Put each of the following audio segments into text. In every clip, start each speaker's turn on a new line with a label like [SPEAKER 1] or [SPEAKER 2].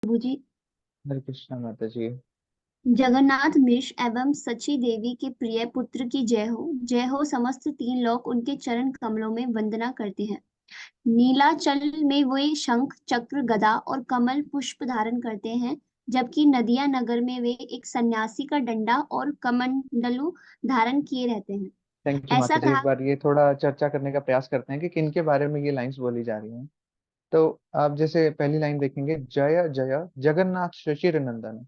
[SPEAKER 1] प्रभु जी।
[SPEAKER 2] हरे कृष्णा माता जी।
[SPEAKER 1] जगन्नाथ मिश्र एवं सची देवी के प्रिय पुत्र की जय हो समस्त तीन लोग उनके चरण कमलों में वंदना करते हैं। नीलाचल में वे शंख चक्र गदा और कमल पुष्प धारण करते हैं, जबकि नदिया नगर में वे एक सन्यासी का डंडा और कमंडलू धारण किए रहते हैं।
[SPEAKER 2] थैंक यू
[SPEAKER 1] ऐसा
[SPEAKER 2] माता जी। एक
[SPEAKER 1] कहा।
[SPEAKER 2] बार ये थोड़ा चर्चा करने का प्रयास करते हैं कि किन के बारे में ये लाइंस बोली जा रही हैं। तो आप जैसे पहली लाइन देखेंगे, जय जय जगन्नाथ शशिर नंदन।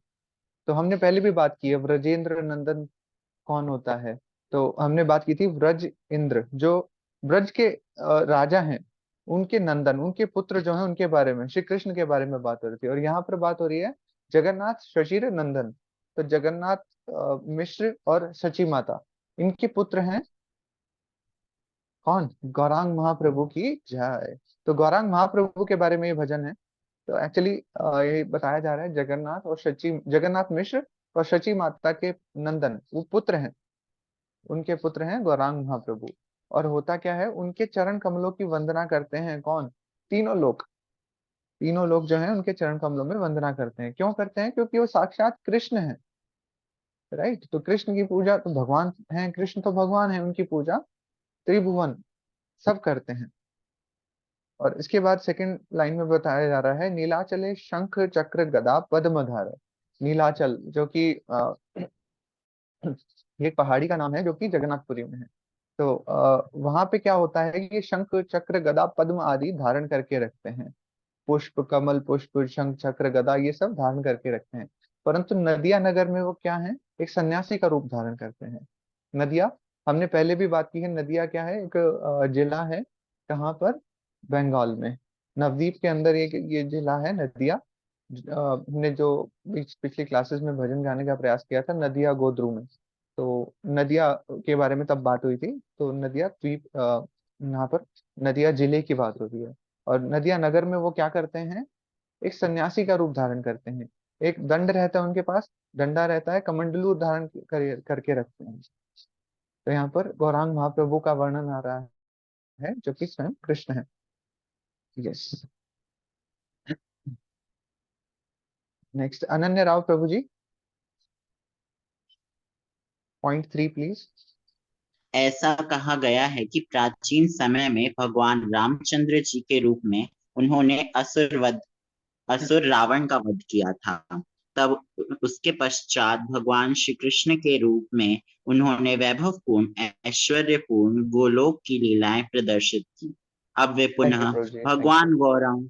[SPEAKER 2] तो हमने पहले भी बात की है, व्रजेंद्र नंदन कौन होता है। तो हमने बात की थी व्रज इंद्र, जो ब्रज के राजा हैं, उनके नंदन, उनके पुत्र जो हैं, उनके बारे में, श्री कृष्ण के बारे में बात हो रही थी। और यहाँ पर बात हो रही है जगन्नाथ शशिर नंदन। तो जगन्नाथ मिश्र और शची माता, इनके पुत्र हैं कौन? गौरांग महाप्रभु की जय। तो गौरांग महाप्रभु के बारे में ये भजन है। तो एक्चुअली ये बताया जा रहा है जगन्नाथ और शची, जगन्नाथ मिश्र और शची माता के नंदन, वो पुत्र हैं, उनके पुत्र हैं गौरांग महाप्रभु। और होता क्या है, उनके चरण कमलों की वंदना करते हैं कौन? तीनों लोग। तीनों लोग जो हैं उनके चरण कमलों में वंदना करते हैं। क्यों करते हैं? क्योंकि वो साक्षात कृष्ण है। राइट। तो कृष्ण की पूजा तो भगवान है, कृष्ण तो भगवान है, उनकी पूजा त्रिभुवन सब करते हैं। और इसके बाद सेकंड लाइन में बताया जा रहा है, नीलाचले शंख चक्र गदा पद्म धार। नीलाचल जो कि ये एक पहाड़ी का नाम है जो कि जगन्नाथपुरी में है। तो वहां पे क्या होता है कि ये शंख चक्र गदा पद्म आदि धारण करके रखते हैं। पुष्प, कमल पुष्प, शंख चक्र गदा ये सब धारण करके रखते हैं। परंतु नदिया नगर में वो क्या है? एक सन्यासी का रूप धारण करते हैं। नदिया, हमने पहले भी बात की है, नदिया क्या है? एक जिला है। कहाँ पर? बंगाल में। नवद्वीप के अंदर ये जिला है नदिया। हमने जो पिछली क्लासेस में भजन गाने का प्रयास किया था, नदिया गोद्रू में। तो नदिया के बारे में तब बात हुई थी। तो नदिया द्वीप, यहाँ पर नदिया जिले की बात हो रही है। और नदिया नगर में वो क्या करते हैं? एक सन्यासी का रूप धारण करते हैं। एक दंड रहता है उनके पास, डंडा रहता है, कमंडलू धारण करके रखते हैं। तो यहाँ पर गौरांग महाप्रभु का वर्णन आ रहा है, जो कि स्वयं कृष्ण है। यस। नेक्स्ट, अनन्य राव प्रभु जी, पॉइंट 3 प्लीज।
[SPEAKER 3] ऐसा कहा गया है कि प्राचीन समय में भगवान रामचंद्र जी के रूप में उन्होंने असुर रावण का वध किया था। तब उसके पश्चात भगवान श्री कृष्ण के रूप में उन्होंने वैभवपूर्ण ऐश्वर्यपूर्ण गोलोक की लीलाएं प्रदर्शित की। अब वे
[SPEAKER 2] थैंक यू
[SPEAKER 3] पुनः
[SPEAKER 2] प्रभु जी, थैंक यू।
[SPEAKER 3] भगवान गौरांग।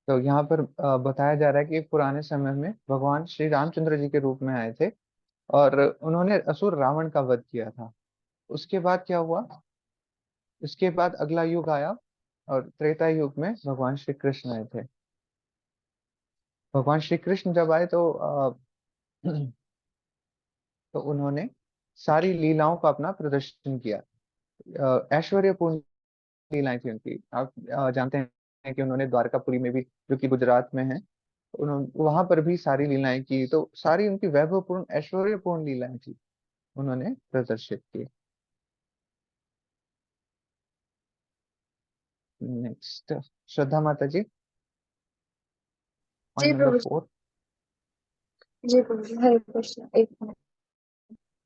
[SPEAKER 2] तो यहाँ पर बताया जा रहा है कि पुराने समय में भगवान श्री रामचंद्र जी के रूप में आए थे और उन्होंने असुर रावण का वध किया था। उसके बाद क्या हुआ? उसके बाद अगला युग आया और त्रेता युग में भगवान श्री कृष्ण आए थे। भगवान श्री कृष्ण जब आए तो तो उन्होंने सारी लीलाओं का अपना प्रदर्शन किया। ऐश्वर्यपूर्ण लीलाएं थी उनकी। आप जानते हैं कि उन्होंने द्वारकापुरी में भी, जो कि गुजरात में है, उन्होंने वहां पर भी सारी लीलाएं की। तो सारी उनकी वैभवपूर्ण ऐश्वर्यपूर्ण लीलाएं थी, उन्होंने प्रदर्शित की। नेक्स्ट, श्रद्धा माता जी,
[SPEAKER 4] जी
[SPEAKER 2] पॉइंट नंबर
[SPEAKER 4] प्रभु
[SPEAKER 2] 4।
[SPEAKER 4] जी प्रभु जी, हरे कृष्ण। एक मिनट।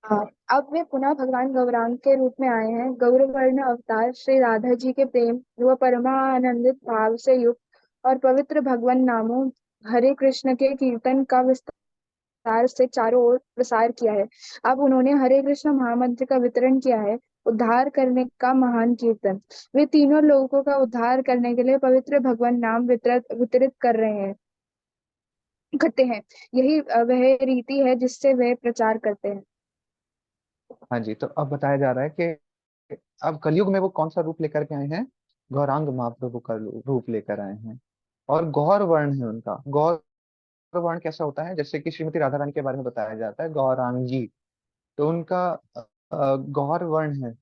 [SPEAKER 4] हाँ, अब वे पुनः भगवान गौरांग के रूप में आए हैं। गौरवर्ण अवतार श्री राधा जी के प्रेम व परमानंदित भाव से युक्त और पवित्र भगवान नामों हरे कृष्ण के कीर्तन का विस्तार से चारों ओर प्रसार किया है। अब उन्होंने हरे कृष्ण महामंत्र का वितरण किया है, उद्धार करने का महान कीर्तन। वे तीनों लोगों का उद्धार करने के लिए पवित्र भगवान नाम वितरित वितरित कर रहे हैं करते हैं। यही वह रीति है जिससे वे प्रचार करते हैं।
[SPEAKER 2] हाँ जी। तो अब बताया जा रहा है कि अब कलयुग में वो कौन सा रूप लेकर के आए हैं? गौरांग महाप्रभु का रूप लेकर आए हैं। और गौर वर्ण है उनका। गौर वर्ण कैसा होता है? जैसे कि श्रीमती राधा रानी के बारे में बताया जाता है गौरांगी, तो उनका गौर वर्ण है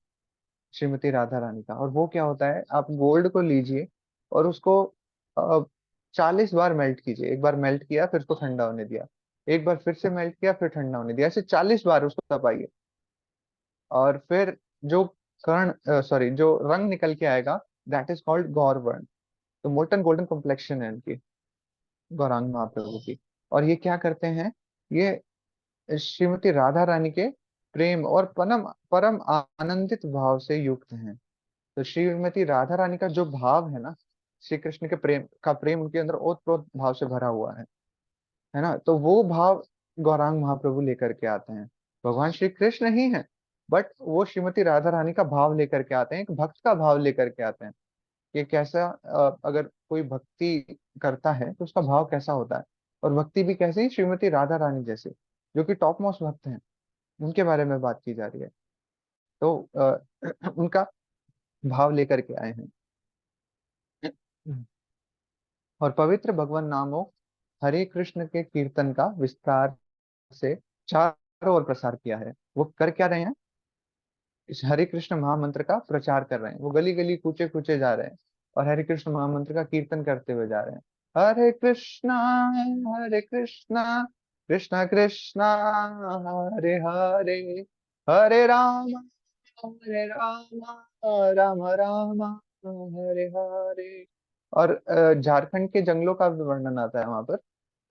[SPEAKER 2] श्रीमती राधा रानी का। और वो क्या होता है, आप गोल्ड को लीजिए और उसको 40 बार मेल्ट कीजिए। एक बार मेल्ट किया, फिर उसको ठंडा होने दिया, एक बार फिर से मेल्ट किया, फिर ठंडा होने दिया, ऐसे 40 बार उसको दबाइए। और फिर जो जो रंग निकल के आएगा, दैट इज कॉल्ड गौर वर्ण। तो मोल्टन गोल्डन कॉम्प्लेक्शन है इनकी। गौरांग महाप्रभु की। और ये क्या करते हैं, ये श्रीमती राधा रानी के प्रेम और परम परम आनंदित भाव से युक्त हैं। तो श्रीमती राधा रानी का जो भाव है ना, श्री कृष्ण के प्रेम उनके अंदर ओतप्रोत भाव से भरा हुआ है ना, तो वो भाव गौरांग महाप्रभु लेकर के आते हैं। भगवान श्री कृष्ण ही है, बट वो श्रीमती राधा रानी का भाव लेकर के आते हैं, एक भक्त का भाव लेकर के आते हैं। कि कैसा अगर कोई भक्ति करता है तो उसका भाव कैसा होता है, और भक्ति भी कैसे ही श्रीमती राधा रानी जैसे, जो कि टॉप मोस्ट भक्त हैं, उनके बारे में बात की जा रही है। तो उनका भाव लेकर के आए हैं। और पवित्र भगवान नामों हरे कृष्ण के कीर्तन का विस्तार से चारों ओर प्रसार किया है। वो कर क्या रहे हैं, इस हरे कृष्ण महामंत्र का प्रचार कर रहे हैं। वो गली गली कूचे कूचे जा रहे हैं और हरे कृष्ण महामंत्र का कीर्तन करते हुए जा रहे हैं। हरे कृष्णा कृष्णा कृष्णा हरे हरे, हरे राम हरे राम राम राम हरे हरे। और झारखंड के जंगलों का भी वर्णन आता है वहां पर।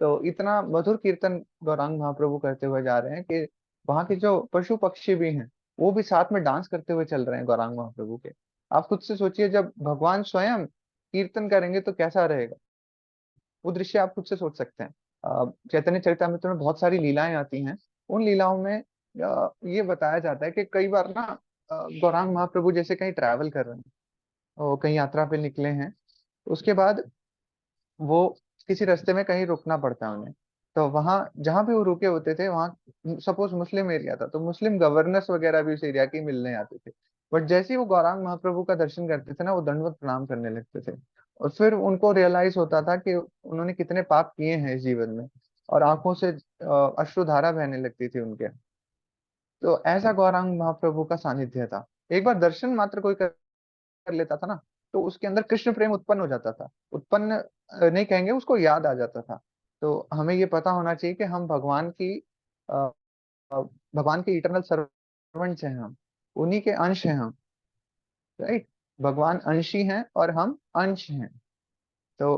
[SPEAKER 2] तो इतना मधुर कीर्तन गौरांग महाप्रभु करते हुए जा रहे हैं कि वहां के जो पशु पक्षी भी हैं वो भी साथ में डांस करते हुए चल रहे हैं गौरांग महाप्रभु के। आप खुद से सोचिए, जब भगवान स्वयं कीर्तन करेंगे तो कैसा रहेगा, वो दृश्य आप खुद से सोच सकते हैं। चैतन्य चरितामृत में बहुत सारी लीलाएं आती हैं। उन लीलाओं में ये बताया जाता है कि कई बार ना गौरांग महाप्रभु जैसे कहीं ट्रैवल कर रहे हैं और कहीं यात्रा पे निकले हैं, उसके बाद वो किसी रास्ते में कहीं रुकना पड़ता है उन्हें। तो वहां जहां भी वो रुके होते थे, वहां सपोज मुस्लिम एरिया था, तो मुस्लिम गवर्नर्स वगैरह भी उस एरिया के मिलने आते थे। बट जैसे ही वो गौरांग महाप्रभु का दर्शन करते थे ना, वो दंडवत प्रणाम करने लगते थे। और फिर उनको रियलाइज होता था कि उन्होंने कितने पाप किए हैं इस जीवन में, और आंखों से अश्रुधारा बहने लगती थी उनके। तो ऐसा गौरांग महाप्रभु का सानिध्य था। एक बार दर्शन मात्र कोई कर लेता था ना, तो उसके अंदर कृष्ण प्रेम उत्पन्न हो जाता था। उत्पन्न नहीं कहेंगे, उसको याद आ जाता था। तो हमें ये पता होना चाहिए कि हम अ, भगवान के इटरनल सर्वेंट्स हैं, हम उन्हीं के अंश हैं हम, राइट। भगवान अंशी हैं और हम अंश हैं। तो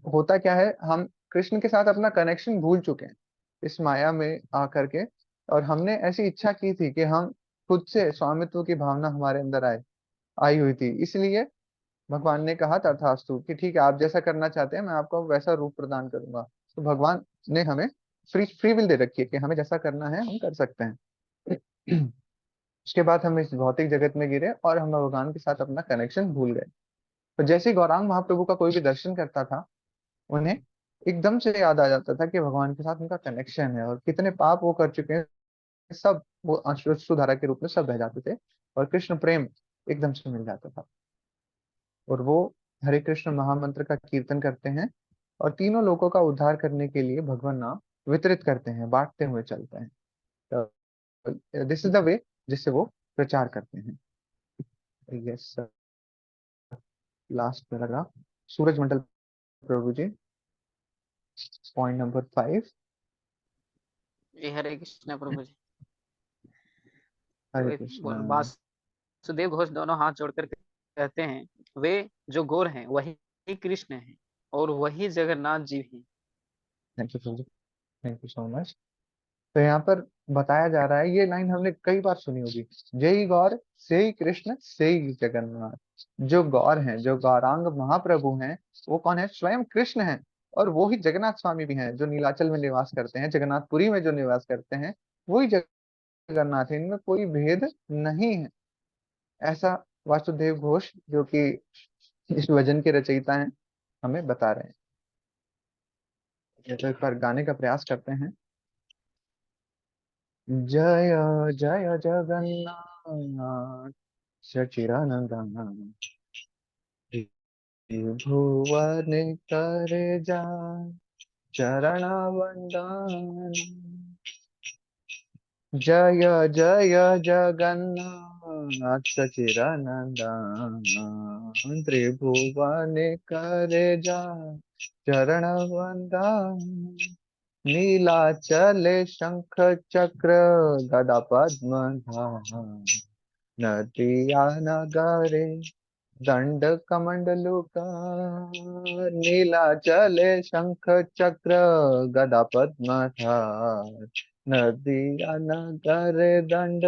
[SPEAKER 2] होता क्या है, हम कृष्ण के साथ अपना कनेक्शन भूल चुके हैं इस माया में आकर के। और हमने ऐसी इच्छा की थी कि हम खुद से स्वामित्व की भावना हमारे अंदर आई हुई थी, इसलिए भगवान ने कहा तथास्तु कि ठीक है, आप जैसा करना चाहते हैं मैं आपको वैसा रूप प्रदान करूंगा। तो भगवान ने हमें फ्री फ्री विल दे रखी है कि हमें जैसा करना है हम कर सकते हैं। उसके बाद हम इस भौतिक जगत में गिरे और हम भगवान के साथ अपना कनेक्शन भूल गए। तो जैसे ही गौरांग महाप्रभु का कोई भी दर्शन करता था, उन्हें एकदम से याद आ जाता था कि भगवान के साथ उनका कनेक्शन है और कितने पाप वो कर चुके हैं, सब वो अश्रुधारा के रूप में सब बह जाते थे और कृष्ण प्रेम एकदम से मिल जाता था। और वो हरे कृष्ण महामंत्र का कीर्तन करते हैं और तीनों लोगों का उद्धार करने के लिए भगवान नाम वितरित करते हैं, बांटते हुए चलते हैं। तो दिस इज द वे जिससे वो प्रचार करते हैं। यस, लास्ट पैराग्राफ, सूरज मंडल प्रभु जी, पॉइंट नंबर 5।
[SPEAKER 5] जी हरे कृष्ण प्रभु जी।
[SPEAKER 2] हरे
[SPEAKER 5] तो
[SPEAKER 2] कृष्ण।
[SPEAKER 5] वासुदेव घोष दोनों हाथ जोड़कर कहते हैं, वे जो गोर हैं वही कृष्ण हैं और वही जगन्नाथ जी हैं।
[SPEAKER 2] Thank you Prabhu, thank you so much. तो यहाँ पर बताया जा रहा है, ये लाइन हमने कई बार सुनी होगी, जय ही गौर से ही कृष्ण से ही जगन्नाथ। जो गौर हैं, जो गौरांग महाप्रभु हैं, वो कौन है, स्वयं कृष्ण हैं। और वो ही जगन्नाथ स्वामी भी हैं, जो नीलाचल में निवास करते हैं, जगन्नाथपुरी में जो निवास करते हैं, वही जगन्नाथ है, इनमें कोई भेद नहीं है। ऐसा वासुदेव घोष, जो कि इस भजन के रचयिता हैं, हमें बता रहे हैं। तो एक बार गाने का प्रयास करते हैं। जय जय जगन्नाथ सचिदानंद भुवन करे जा चरण वंदन। जय जय जगन्नाथ सचिदानंद त्रिभुवन करे जा चरण वंदन। नीलाचले शंख चक्र गदा पद्म धाम, नदिया नगरे दंड कमंडलू का, नीलाचले शंख चक्र गदा पद्म थार, नदिया नगर दंड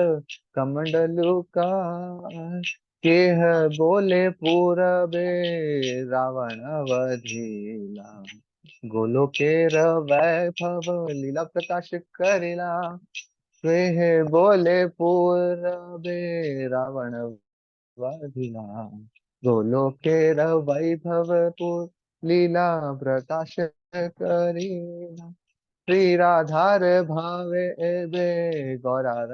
[SPEAKER 2] कमंडलू का, केह बोले पूरबे रावण वधिला, गोलोकेर वैभव लीला प्रकाश करिला, केह बोले पूरबे रावण वधिला, गोलोकेर वैभव लीला प्रकाश करिला, श्री राधार भावे एबे गौरार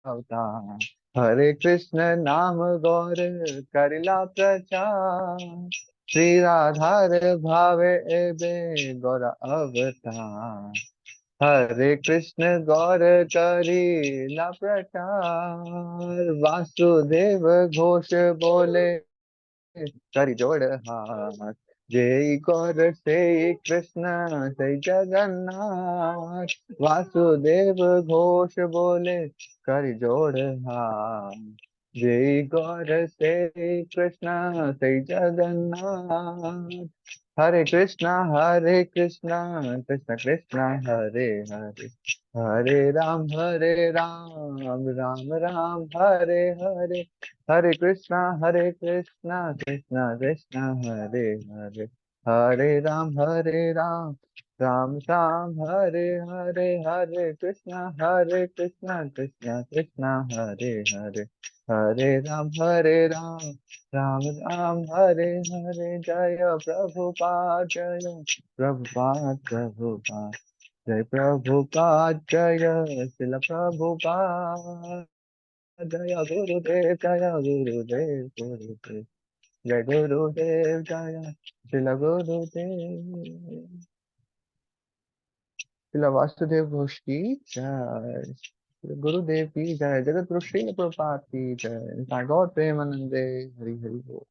[SPEAKER 2] अवतार, हरे कृष्ण नाम गौर करिला प्रचार, श्री राधार भावे एबे गौर अवतार, हरे कृष्ण गौर करिला प्रचार, वासुदेव घोष बोले करि जोड़ हाथ, जय गौर से कृष्ण से जगन्नाथ, वासुदेव घोष बोले करि जोड़ हाथ, जय गौर से कृष्ण से जगन्नाथ, हरे कृष्णा कृष्ण कृष्ण हरे हरे, हरे राम राम राम हरे हरे, हरे कृष्णा कृष्णा कृष्ण हरे हरे, हरे राम राम राम हरे हरे, हरे कृष्णा कृष्णा कृष्ण हरे हरे, हरे राम राम राम हरे हरे, जय प्रभुपाद प्रभुपाद, जय प्रभुपाद जय शिल प्रभुपाद, जय गुरुदेव गुरुदेव, जय गुरुदेव जय शिल गुरुदेव, शिल वासुदेव घोष की जय, श्री गुरुदेव की जय, जगत गुरु श्री प्रभुपाद की जय, टैगोर प्रेमानंदे, हरि हरि बोल।